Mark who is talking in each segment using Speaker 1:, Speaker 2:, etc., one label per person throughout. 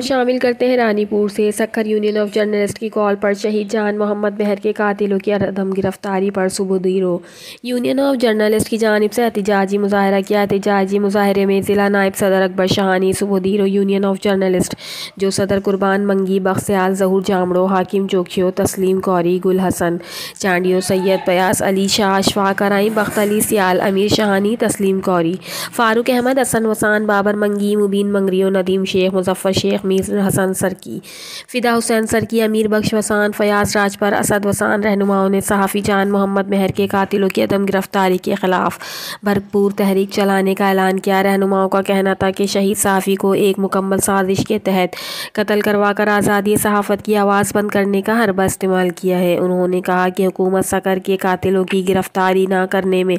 Speaker 1: شامل کرتے ہیں رانی پور سے سکھر یونین آف جرنلسٹ کی کال پر شہید جان محمد مہر کے قاتلوں کی عدم گرفتاری پر صبح دیرو یونین آف جرنلسٹ کی جانب سے احتجاجی مظاہرہ کیا۔ احتجاجی مظاہرے میں ضلع نائب صدر اکبر شاہانی، صبح دیرو یونین آف جرنلسٹ جو صدر قربان منگی، بخسیال، ظہور جامڑو، حاکم چوکھیو، تسلیم کوری، گل حسن چانڈیو، سید پیاس، علی شاہ، اشفاق ارائیں، بخت علی سیال، امیر شاہانی، تسلیم کوری، فاروق احمد، حسن وسان، بابر منگی، مبین منگریو، ندیم شیخ، مظفر شیخ، میر حسن سرکی، فدا حسین سرکی، امیر بخش وسان، فیاض راجپر، اسد وسان رہنماؤں نے صحافی جان محمد مہر کے قاتلوں کی عدم گرفتاری کے خلاف بھرپور تحریک چلانے کا اعلان کیا۔ رہنماؤں کا کہنا تھا کہ شہید صحافی کو ایک مکمل سازش کے تحت قتل کروا کر آزادی صحافت کی آواز بند کرنے کا حربہ استعمال کیا ہے۔ انہوں نے کہا کہ حکومت سکر کے قاتلوں کی گرفتاری نہ کرنے میں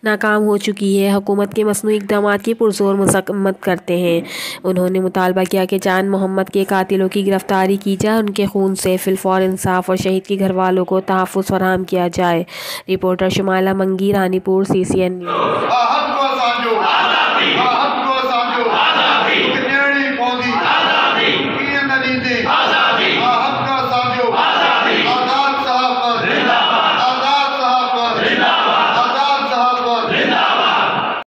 Speaker 1: ناکام ہو چکی ہے، حکومت کے مصنوعی اقدامات کی پرزور مذمت کرتے ہیں۔ انہوں نے مطالبہ کیا کہ جان محمد کے قاتلوں کی گرفتاری کی جائے، ان کے خون سے فی الفور انصاف اور شہید کے گھر والوں کو تحفظ فراہم کیا جائے۔ رپورٹر شمائلہ منگی، رانی پور، CCN نیوز۔